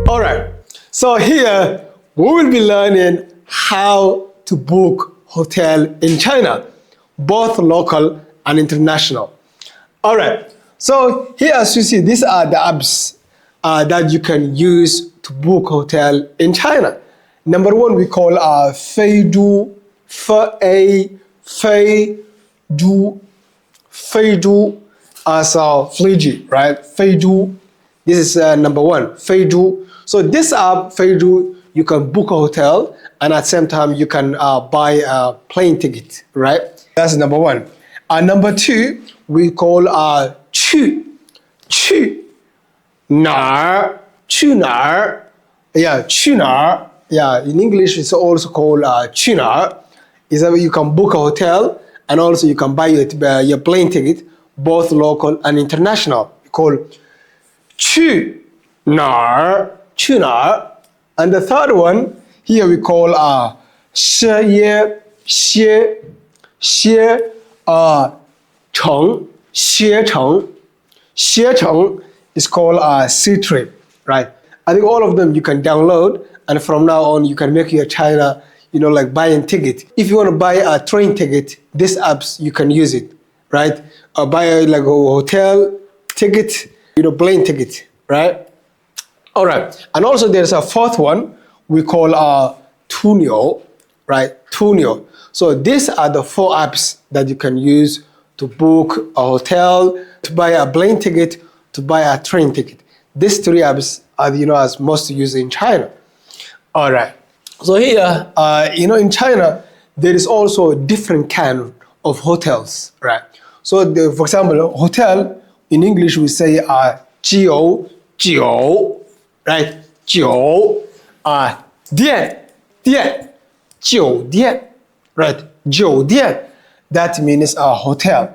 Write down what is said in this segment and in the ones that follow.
Alright, so here we will be learning how to book hotel in China, both local and international. Alright, so here as you see, these are the apps that you can use to book hotel in China. Number one, we call Feizhu, Feizhu as Fiji, right? Feizhu, this is number one, Feizhu. So this app, Feizhu, you can book a hotel and at the same time you can buy a plane ticket, right? That's number one. Number two, we call Chu, Nar, Chu Nar. Yeah, Chu Nar. Yeah, in English it's also called Chu Nar. Is that you can book a hotel and also you can buy your plane ticket, both local and international. We call Chu Nar, Chu Nar. And the third one, here we call Xie Cheng is called Ctrip, right? I think all of them you can download, and from now on you can make your China, like buying ticket. If you want to buy a train ticket, these apps you can use it, right? Or buy like a hotel ticket, plane ticket, right? All right, and also there's a fourth one we call Tunio, right? Tunio. So these are the four apps that you can use to book a hotel, to buy a plane ticket, to buy a train ticket. These three apps are, as most used in China. All right. So here, in China, there is also different kind of hotels, right? So, for example, hotel in English we say jiu, right? Jiu, dian, jiu dian, right? Jiu dian, that means a hotel,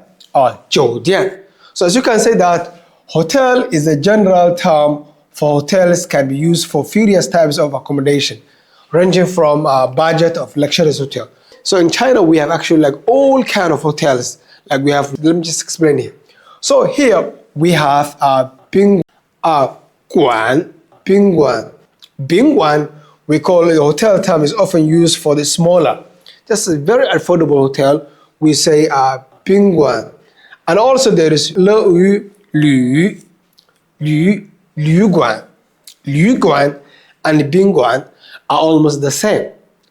jiu dian. So as you can say that hotel is a general term for hotels can be used for various types of accommodation, ranging from budget of luxurious hotel. So in China, we have actually like all kind of hotels. Like we have, let me just explain here. So here we have Bingguan. Bingguan, we call the hotel term is often used for the smaller, just a very affordable hotel. We say Bingguan. And also there is Luguan and Bingguan are almost the same,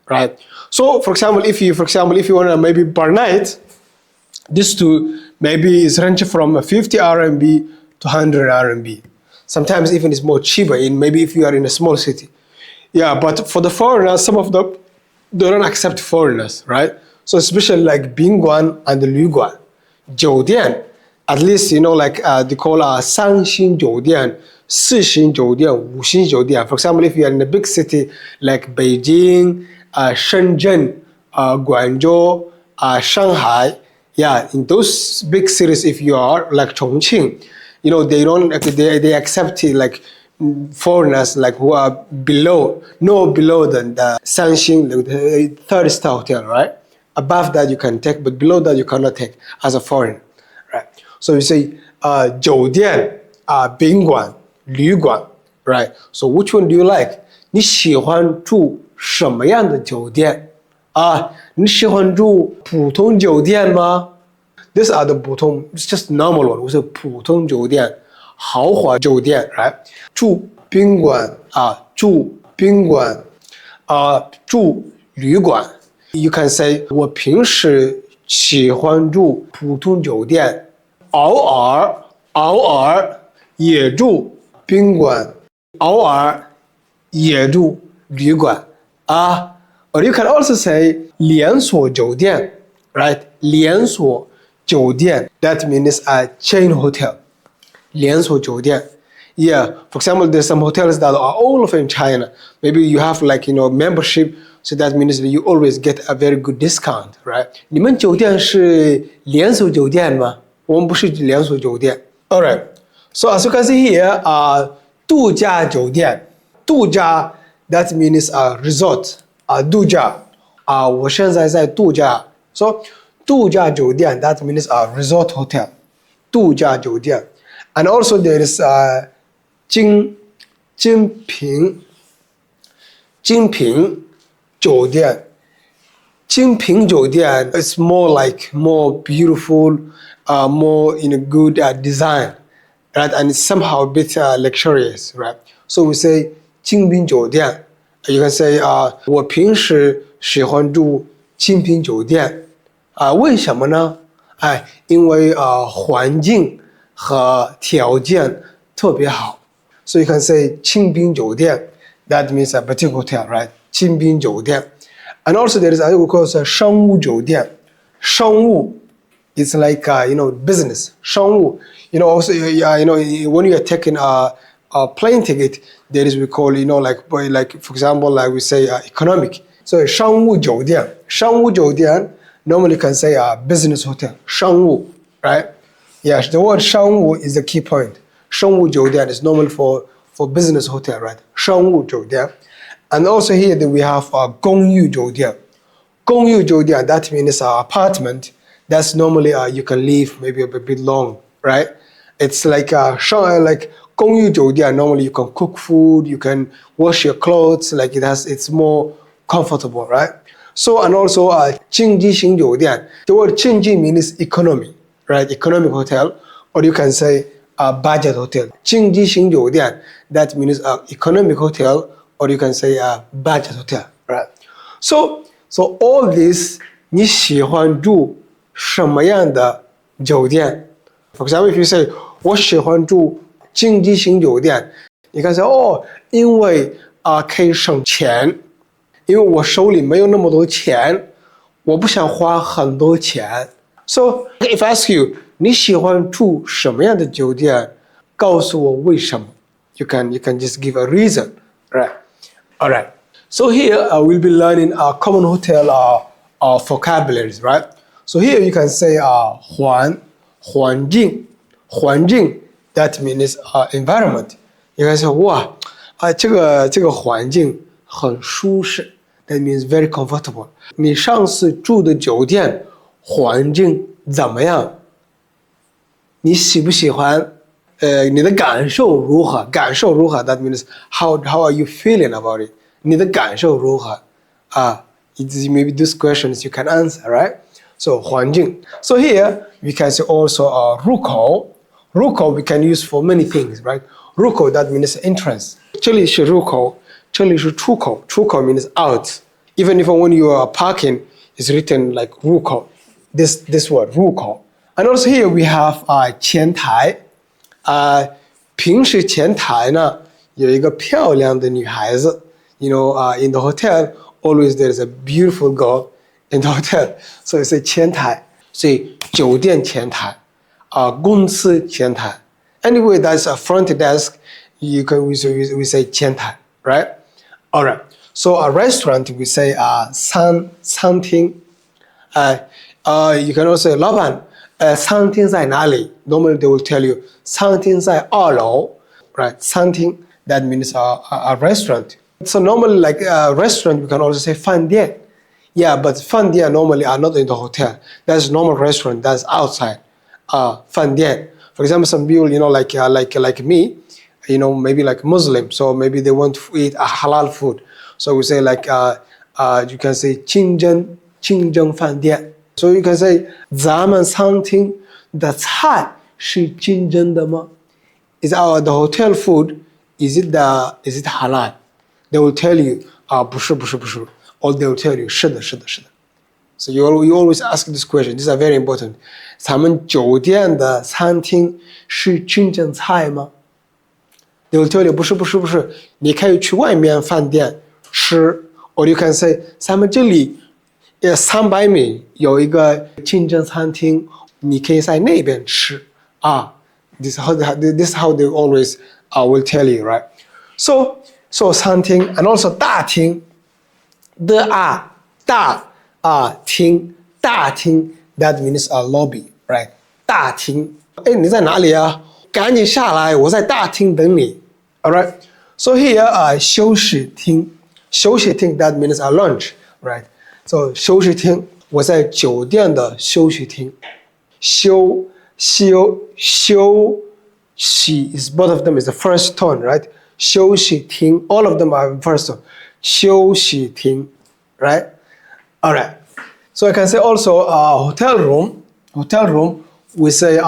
right? So for example, if you want to maybe per night, these two maybe is ranging from 50 RMB to 100 RMB. Sometimes even it's more cheaper maybe if you are in a small city. Yeah, but for the foreigners, some of them, they don't accept foreigners, right? So especially like Bingguan and the Luguan. Jiudian, at least, like they call 三星酒店, 四星酒店, 五星酒店. For example, if you are in a big city like Beijing, Shenzhen, Guangzhou, Shanghai, yeah, in those big cities, if you are like Chongqing, they accept like foreigners like who are below than the 三星, the third-star hotel, right? Above that you can take, but below that you cannot take as a foreigner, right? So you say 酒店, 宾馆, 旅馆, right? So which one do you like? 你喜欢住什么样的酒店？你喜欢住普通酒店吗？ These are the 普通, it's just normal one. We say 普通酒店，豪华酒店 right? 住宾馆住宾馆住旅馆。You can say 我平时喜欢住普通酒店，偶尔也住宾馆，偶尔也住旅馆Or you can also say 连锁酒店 right? 连锁酒店 that means a chain hotel. 连锁酒店 Yeah, for example, there's some hotels that are all over in China. Maybe you have like, membership, so that means that you always get a very good discount, right? 你们酒店是连锁酒店吗？我们不是连锁酒店。Alright, so as you can see here, 度假酒店，度假 that means a resort, 度假，我现在在度假。So 度假酒店 that means a resort hotel, 度假酒店。And also there is 经精品酒店。精品酒店 is more beautiful, more in a good design, right? And it's somehow a bit luxurious, right? So we say 精品酒店。You can say 我平时喜欢住精品酒店。为什么呢？因为环境和条件特别好。So you can say 精品酒店。That means a boutique hotel, right? 精品酒店。And also there is a we call it 商务酒店。商务 is like business. 商务 also when you are taking a plane ticket, there is we call like for example like we say economic. So 商务酒店normally can say business hotel. 商务 right? Yes, the word 商务 is the key point. 商务酒店 is normal for business hotel, right? 商务酒店。And also here that we have 公寓酒店。公寓酒店 that means apartment. That's normally you can live maybe a bit long, right? It's like 公寓酒店 normally you can cook food, you can wash your clothes, like it's more comfortable, right? So and also 经济型酒店 the word 经济 means economy, right? Economic hotel, or you can say budget hotel. 经济型酒店 that means economic hotel, or you can say budget hotel, right? So all this 你喜欢住什么样的酒店 For example, if you say 我喜欢住经济型酒店，你看说因为可以省钱，因为我手里没有那么多钱，我不想花很多钱。So if I ask you 你喜欢住什么样的酒店，告诉我为什么。You can just give a reason, right? All right. So here we'll be learning common hotel vocabularies, right? So here you can say 环境 that means environment. You can say 哇这个环境很舒适 that means very comfortable. 你上次住的酒店环境怎么样？你喜不喜欢？你的感受如何？感受如何 ？That means how are you feeling about it？ 你的感受如何？maybe these questions you can answer, right? So 环境。So here we can say also 入口。入口 we can use for many things, right? 入口 that means entrance. 这里是入口，这里是出口。出口 means out. Even if when you are parking, it's written like 入口。This word 入口。And also here we have 前台。平时前台呢有一个漂亮的女孩子。in the hotel always there is a beautiful girl in the hotel. So you say 前台，所以酒店前台，公司前台。Anyway, that's a front desk. We say 前台 right? All right. So a restaurant we say 餐厅。You can also say 老板，餐厅在哪里？ Normally they will tell you 餐厅在2楼 right? 餐厅 that means a restaurant. So normally like a restaurant we can also say 饭店。Yeah, but 饭店 normally are not in the hotel. That's normal restaurant. That's outside. 饭店 For example, some people like me, maybe like Muslim, so maybe they want to eat a halal food. So we say like you can say 清真饭店。So you can say 咱们餐厅的菜是清真的吗？ Is the hotel food is it halal? They will tell you 不是 or they will tell you 是的。So you always ask this question. These are very important. 咱们酒店的餐厅是清真菜吗？ They will tell you 不是，你可以去外面饭店吃。Or you can say 咱们这里300米有一个清真餐厅，你可以在那边吃。This is how they always will tell you, right? So 餐厅 and also 大厅大厅 that means a lobby, right? 大厅，你在哪里啊？赶紧下来，我在大厅等你。All right. So here 休息厅 that means a lunch, right? So 休息厅，我在酒店的休息厅。休息 is both of them is the first tone, right? 休息厅 all of them are first one 休息厅 right all right so I can say also hotel room we say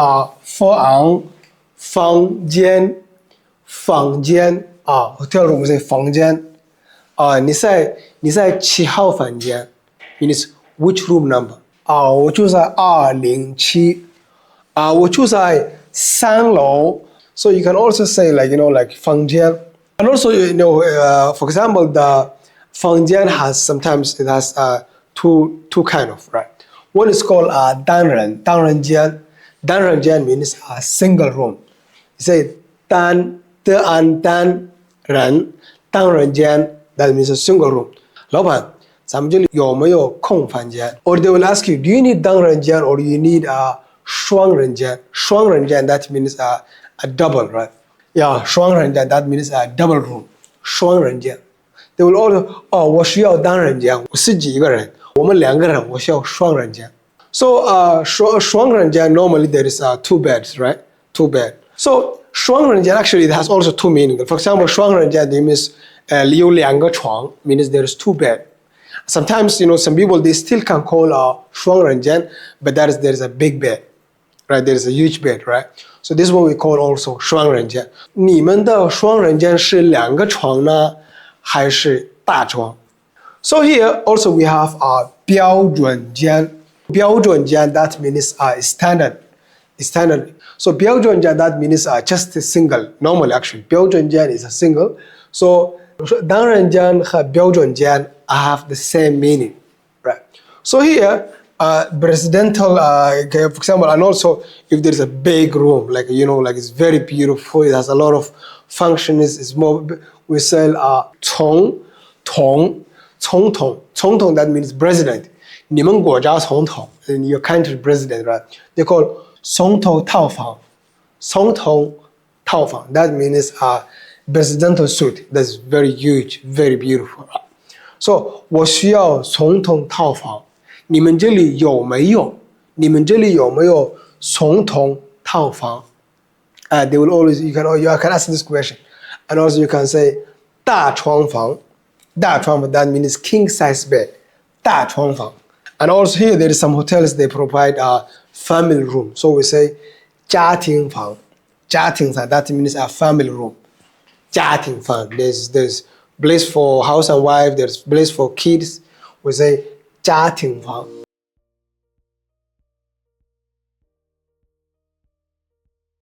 房间 hotel room we say 房间你在7号房间 means which room number 我住在207我住在3楼 so you can also say like like 房间 and also for example the 房间 has sometimes it has two kind of right one is called 单人间 means a single room you say 单人间 that means a single room 老板咱们这里有没有空房间 or they will ask you do you need 单人间 or do you need 双人间 that means a double right yeah 双人间 that means a double room 双人间 they will also 我需要单人间我是几个人我们2个人我需要双人间 so 双人间 normally there is two beds right two bed so 双人间 actually it has also two meanings for example 双人间 means 有2个床 means there is two bed sometimes some people they still can call 双人间 but there is a big bed right there is a huge bed right so this is what we call also 双人间你们的双人间是2个床呢还是大床 so here also we have标准间 that means standard so 标准间 that means just a single normally actually 标准间 is a single so 单人间和标准间 have the same meaning right so here presidential for example and also if there's a big room like like it's very beautiful it has a lot of functions it's more we say 总统 that means president 你们国家总统 in your country president right they call 总统套房 that means presidential suite that's very huge very beautiful so 我需要总统套房你们这里有没有总统套房 they will always you can ask this question and also you can say 大床房 that means king size bed 大床房 and also here there is some hotels they provide a family room so we say 家庭房 that means a family room 家庭房 there's place for house and wife there's place for kids we say 家庭房